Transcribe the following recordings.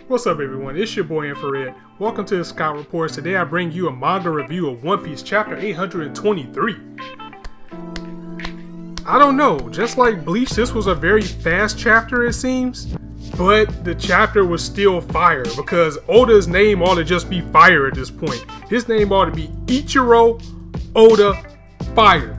What's up everyone, it's your boy Infrar-Ed. Welcome to the Scout Reports. Today I bring you a manga review of One Piece chapter 823. I don't know, just like Bleach, this was a very fast chapter it seems, but the chapter was still fire because Oda's name ought to just be fire at this point. His name ought to be Ichiro Oda Fire.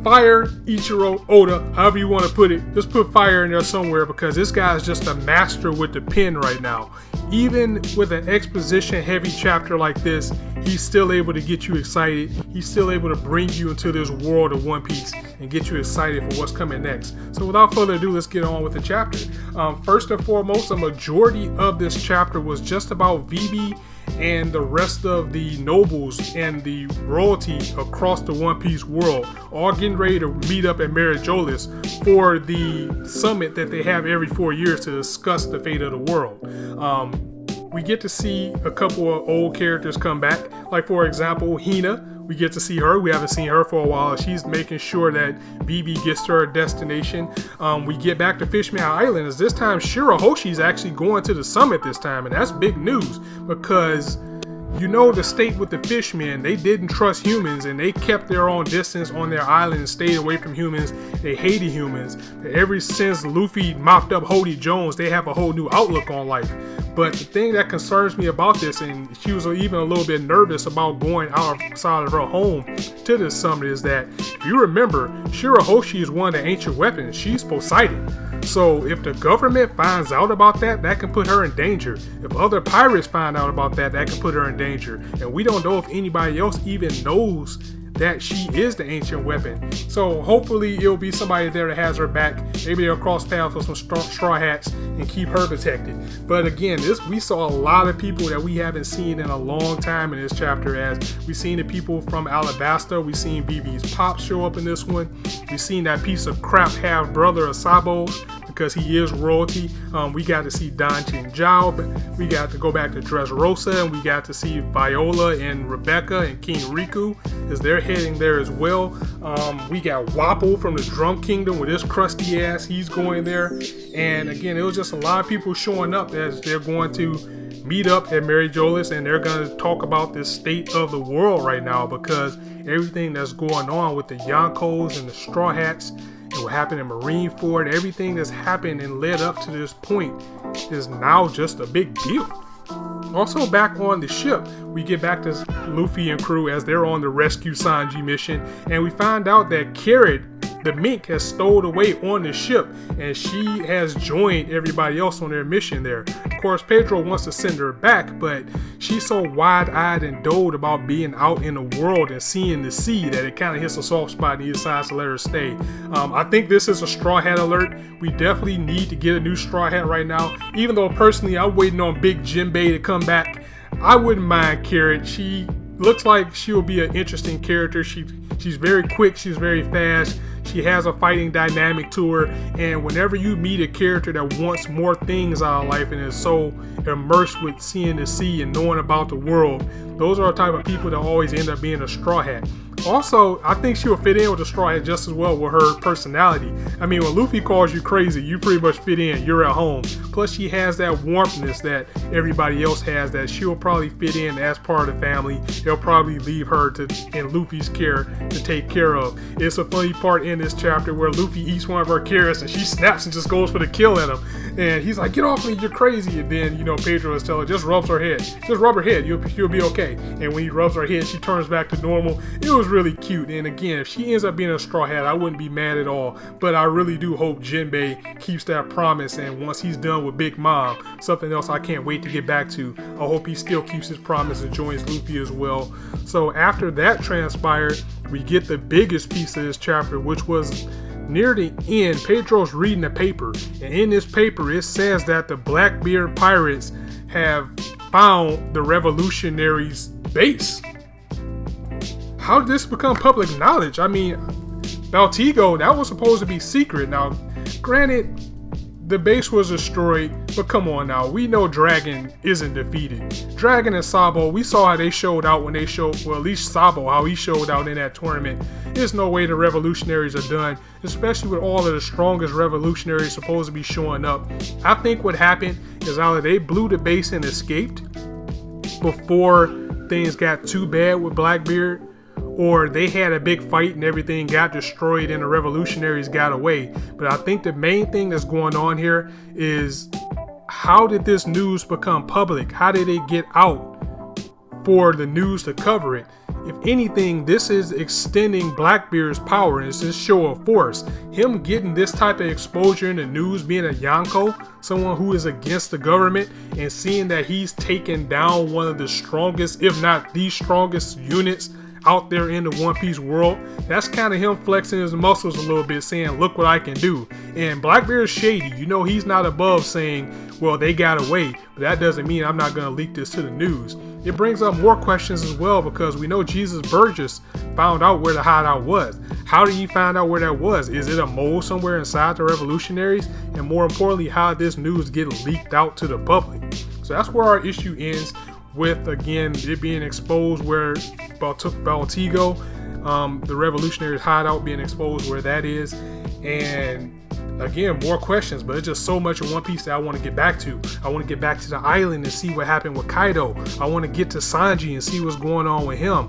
Fire, Ichiro, Oda, however you want to put it. Just put fire in there somewhere because this guy is just a master with the pen right now. Even with an exposition heavy chapter like this, he's still able to get you excited. He's still able to bring you into this world of One Piece and get you excited for what's coming next. So without further ado, let's get on with the chapter. First and foremost, a majority of this chapter was just about Vivi and the rest of the nobles and the royalty across the One Piece world all getting ready to meet up at Marijolis for the summit that they have every 4 years to discuss the fate of the world. We get to see a couple of old characters come back, like for example Hina. We get to see her. We haven't seen her for a while. She's making sure that Vivi gets to her destination. We get back to Fishman Island as this time Shirahoshi's actually going to the summit this time, and that's big news because you know the state with the fishmen, they didn't trust humans and they kept their own distance on their island and stayed away from humans. They hated humans. Ever since Luffy mopped up Hody Jones, they have a whole new outlook on life. But the thing that concerns me about this, and she was even a little bit nervous about going outside of her home to this summit, is that if you remember, Shirahoshi is one of the ancient weapons. She's Poseidon. So if the government finds out about that, that can put her in danger. If other pirates find out about that, that can put her in danger. And we don't know if anybody else even knows that she is the ancient weapon. So hopefully it'll be somebody there that has her back. Maybe they'll cross paths with some straw hats and keep her protected. But again, we saw a lot of people that we haven't seen in a long time in this chapter. As we've seen the people from Alabasta, we've seen Vivi's Pop show up in this one. We've seen that piece of crap half brother Asabo, because he is royalty. We got to see Danchi and Zhao, but we got to go back to Dressrosa, and we got to see Viola and Rebecca and King Riku as they're heading there as well. We got Wapple from the Drum Kingdom with his crusty ass. He's going there. And again, it was just a lot of people showing up as they're going to meet up at Marijolis, and they're going to talk about the state of the world right now because everything that's going on with the Yonkos and the Straw Hats and what happened in Marineford, everything that's happened and led up to this point is now just a big deal. Also back on the ship, we get back to Luffy and crew as they're on the rescue Sanji mission, and we find out that Carrot, the mink, has stowed away on the ship and she has joined everybody else on their mission there. Of course, Pedro wants to send her back, but she's so wide-eyed and doled about being out in the world and seeing the sea that it kind of hits a soft spot and he decides to let her stay. I think this is a Straw Hat alert. We definitely need to get a new Straw Hat right now. Even though personally I'm waiting on Big Jinbei to come back, I wouldn't mind Carrot. She looks like she will be an interesting character. She's very quick, she's very fast. She has a fighting dynamic to her, and whenever you meet a character that wants more things out of life and is so immersed with seeing the sea and knowing about the world, those are the type of people that always end up being a Straw Hat. Also, I think she'll fit in with the Straw Hat just as well with her personality. I mean, when Luffy calls you crazy, you pretty much fit in. You're at home. Plus, she has that warmthness that everybody else has that she'll probably fit in as part of the family. They'll probably leave her in Luffy's care to take care of. It's a funny part in this chapter where Luffy eats one of her carrots and she snaps and just goes for the kill at him. And he's like, "Get off me, you're crazy." And then, you know, Pedro is telling her, just rubs her head. Just rub her head, you'll be okay. And when he rubs her head, she turns back to normal. It was really cute. And again, if she ends up being a Straw Hat, I wouldn't be mad at all. But I really do hope Jinbei keeps that promise, and once he's done with Big Mom, something else I can't wait to get back to, I hope he still keeps his promise and joins Luffy as well. So after that transpired, we get the biggest piece of this chapter, which was near the end. Pedro's reading a paper, and in this paper it says that the Blackbeard pirates have found the revolutionaries' base. How did this become public knowledge? I mean, Baltigo, that was supposed to be secret. Now, granted, the base was destroyed, but come on now, we know Dragon isn't defeated. Dragon and Sabo, we saw how they showed out when they showed, well, at least Sabo, how he showed out in that tournament. There's no way the revolutionaries are done, especially with all of the strongest revolutionaries supposed to be showing up. I think what happened is either they blew the base and escaped before things got too bad with Blackbeard, or they had a big fight and everything got destroyed and the revolutionaries got away. But I think the main thing that's going on here is, how did this news become public? How did it get out for the news to cover it? If anything, this is extending Blackbeard's power, and it's this show of force. Him getting this type of exposure in the news, being a Yonko, someone who is against the government, and seeing that he's taken down one of the strongest, if not the strongest units out there in the One Piece world, that's kind of him flexing his muscles a little bit, saying, look what I can do. And Blackbeard's shady. You know, he's not above saying, well, they got away, but that doesn't mean I'm not going to leak this to the news. It brings up more questions as well, because we know Jesus Burgess found out where the hideout was. How did he find out where that was? Is it a mole somewhere inside the revolutionaries? And more importantly, how did this news get leaked out to the public? So that's where our issue ends, with, again, it being exposed where Baltigo, the revolutionaries hideout, being exposed where that is. And again, more questions, but it's just so much in One Piece that I want to get back to. I want to get back to the island and see what happened with Kaido. I want to get to Sanji and see what's going on with him.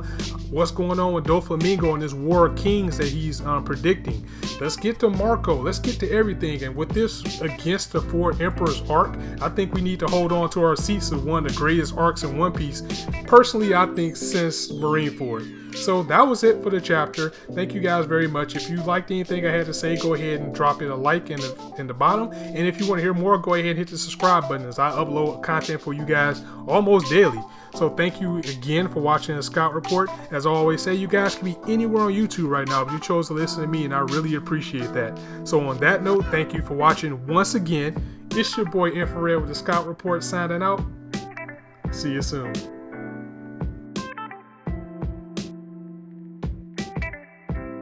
What's going on with Doflamingo and this War of Kings that he's predicting. Let's get to Marco. Let's get to everything. And with this Against the Four Emperors arc, I think we need to hold on to our seats as one of the greatest arcs in One Piece. Personally, I think since Marineford. So that was it for the chapter. Thank you guys very much. If you liked anything I had to say, go ahead and drop it a like in the bottom. And if you want to hear more, go ahead and hit the subscribe button, as I upload content for you guys almost daily. So thank you again for watching the Scout Report. As I always say, you guys can be anywhere on YouTube right now, but you chose to listen to me, and I really appreciate that. So on that note, thank you for watching once again. It's your boy Infrar-Ed with the Scout Report signing out. See you soon.